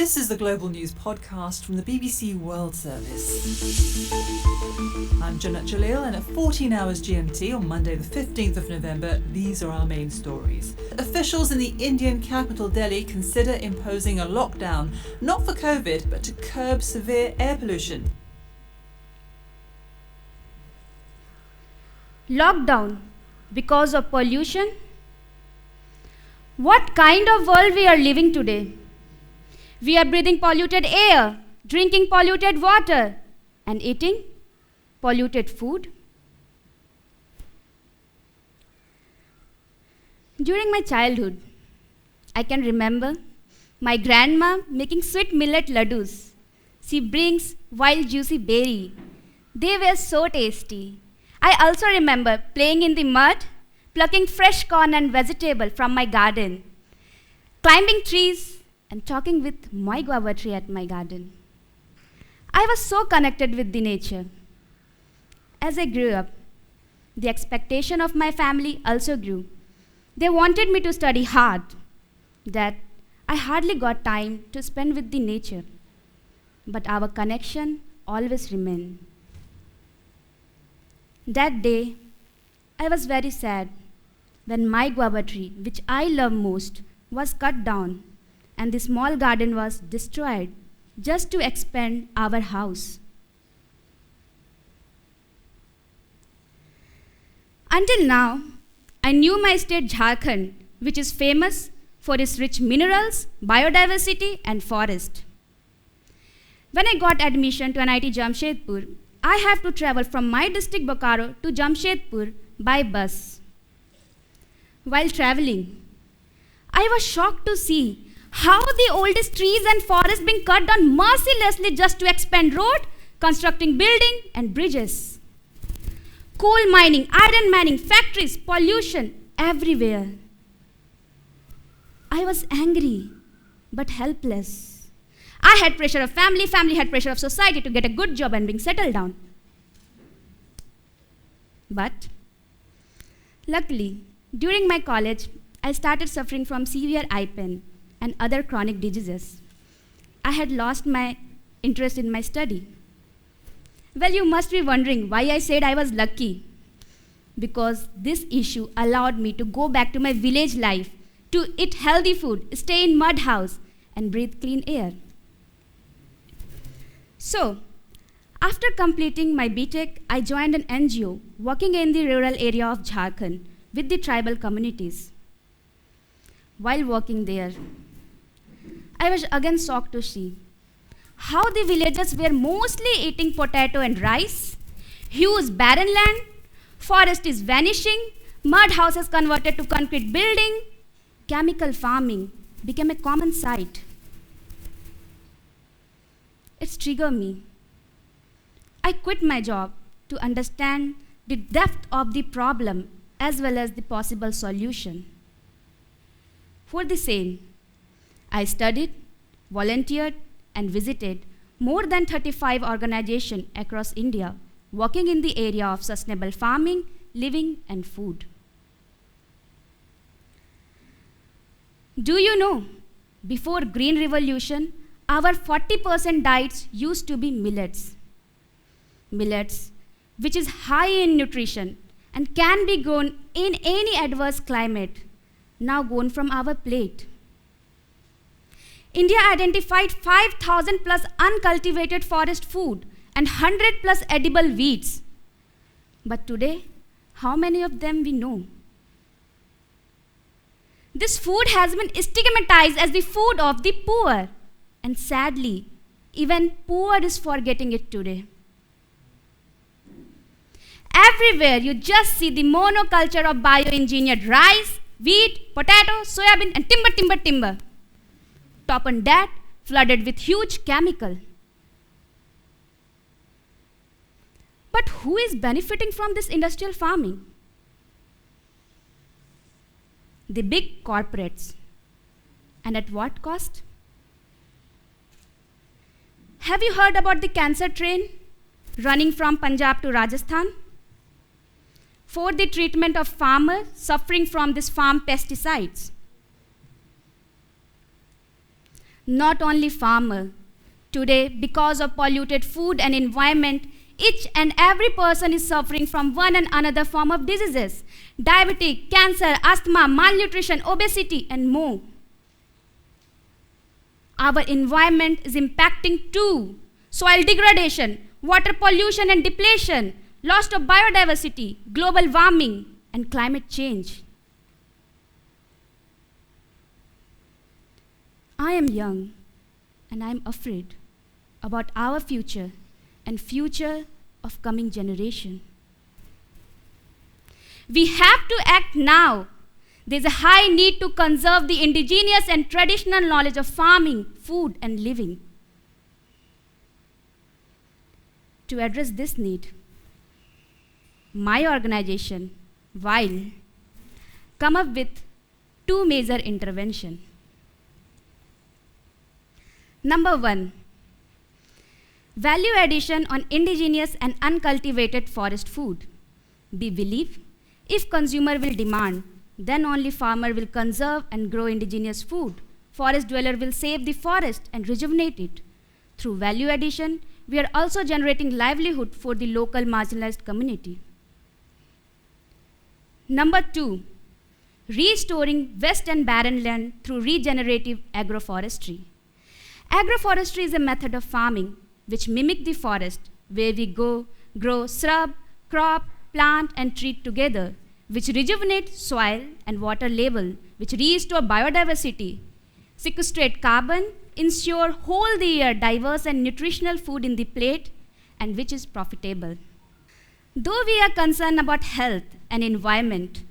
This is the Global News Podcast from the BBC World Service. I'm Janat Jalil, and at 14 hours GMT on Monday the 15th of November, these are our main stories. Officials in the Indian capital Delhi consider imposing a lockdown, not for COVID, but to curb severe air pollution. Lockdown because of pollution? What kind of world we are living today? We are breathing polluted air, drinking polluted water, and eating polluted food. During my childhood, I can remember my grandma making sweet millet laddus. She brings wild juicy berry. They were so tasty. I also remember playing in the mud, plucking fresh corn and vegetable from my garden, climbing trees, and talking with my guava tree at my garden. I was so connected with the nature. As I grew up, the expectation of my family also grew. They wanted me to study hard, that I hardly got time to spend with the nature. But our connection always remained. That day, I was very sad when my guava tree, which I love most, was cut down and the small garden was destroyed just to expand our house. Until now, I knew my state Jarkhand, which is famous for its rich minerals, biodiversity, and forest. When I got admission to NIT Jamshedpur, I have to travel from my district Bokaro to Jamshedpur by bus. While traveling, I was shocked to see how the oldest trees and forests being cut down mercilessly just to expand road, constructing building and bridges. Coal mining, iron mining, factories, pollution everywhere. I was angry but helpless. I had pressure of family, family had pressure of society to get a good job and being settled down. But luckily, during my college, I started suffering from severe eye pain and other chronic diseases. I had lost my interest in my study. Well, you must be wondering why I said I was lucky. Because this issue allowed me to go back to my village life, to eat healthy food, stay in mud house, and breathe clean air. So, after completing my BTech, I joined an NGO working in the rural area of Jarkhand with the tribal communities. While working there, I was again shocked to see how the villagers were mostly eating potato and rice, huge barren land, forest is vanishing, mud houses converted to concrete building, chemical farming became a common sight. It triggered me. I quit my job to understand the depth of the problem as well as the possible solution. For the same, I studied, volunteered, and visited more than 35 organizations across India, working in the area of sustainable farming, living, and food. Do you know, before Green Revolution, our 40% diets used to be millets. Millets, which is high in nutrition and can be grown in any adverse climate, now gone from our plate. India identified 5,000 plus uncultivated forest food and 100 plus edible weeds. But today, how many of them we know? This food has been stigmatized as the food of the poor. And sadly, even poor is forgetting it today. Everywhere you just see the monoculture of bioengineered rice, wheat, potato, soybean, and timber. Top on that, flooded with huge chemical. But who is benefiting from this industrial farming? The big corporates. And at what cost? Have you heard about the cancer train running from Punjab to Rajasthan? For the treatment of farmers suffering from these farm pesticides. not only farmer. Today, because of polluted food and environment, each and every person is suffering from one and another form of diseases: diabetes, cancer, asthma, malnutrition, obesity, and more. Our environment is impacting too: soil degradation, water pollution and depletion, loss of biodiversity, global warming, and climate change. I am young and I am afraid about our future and future of coming generation. We have to act now. There's a high need to conserve the indigenous and traditional knowledge of farming, food, and living. To address this need, my organization, WILD, come up with two major interventions. Number one, value addition on indigenous and uncultivated forest food. We believe if consumer will demand, then only farmer will conserve and grow indigenous food. Forest dweller will save the forest and rejuvenate it. Through value addition, we are also generating livelihood for the local marginalized community. Number two, restoring waste and barren land through regenerative agroforestry. Agroforestry is a method of farming which mimics the forest, where we grow shrub, crop, plant, and treat together, which rejuvenate soil and water level, which restore biodiversity, sequestrate carbon, ensure whole the year diverse and nutritional food in the plate, and which is profitable. Though we are concerned about health and environment,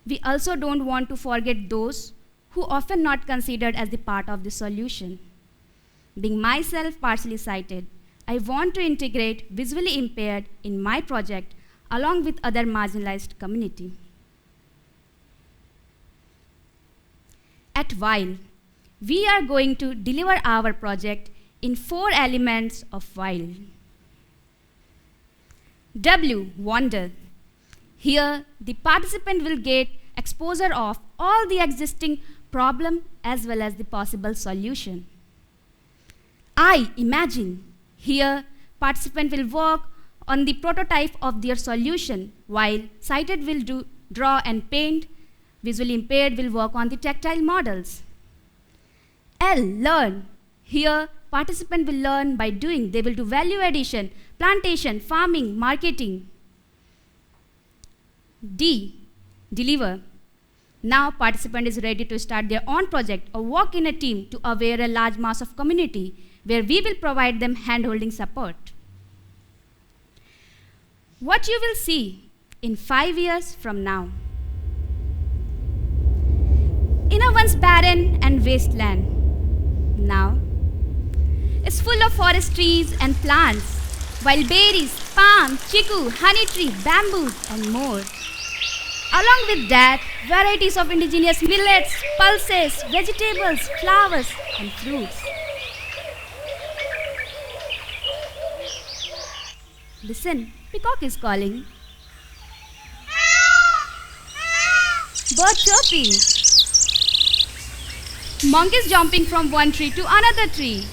we also don't want to forget those who often not considered as the part of the solution. Being myself partially sighted, I want to integrate visually impaired in my project along with other marginalized community. At WILD, we are going to deliver our project in 4 elements of WILD. W, wonder. Here, the participant will get exposure of all the existing problem as well as the possible solution. I, imagine. Here, participant will work on the prototype of their solution, while sighted will draw and paint. Visually impaired will work on the tactile models. L, learn. Here, participant will learn by doing. They will do value addition, plantation, farming, marketing. D, deliver. Now participant is ready to start their own project or work in a team to aware a large mass of community, where we will provide them hand-holding support. What you will see in 5 years from now. In a once barren and wasteland, now is full of forest trees and plants, wild berries, palm, chiku, honey tree, bamboos, and more. Along with that, varieties of indigenous millets, pulses, vegetables, flowers, and fruits. Listen, peacock is calling. Bird chirping. Monkeys jumping from one tree to another tree.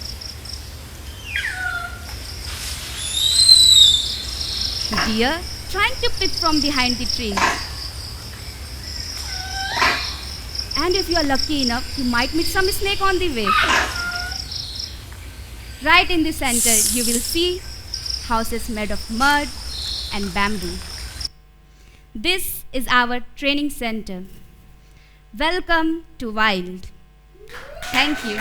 Deer trying to peep from behind the tree. And if you are lucky enough, you might meet some snake on the way. Right in the center, you will see houses made of mud and bamboo. This is our training center. Welcome to WILD. Thank you.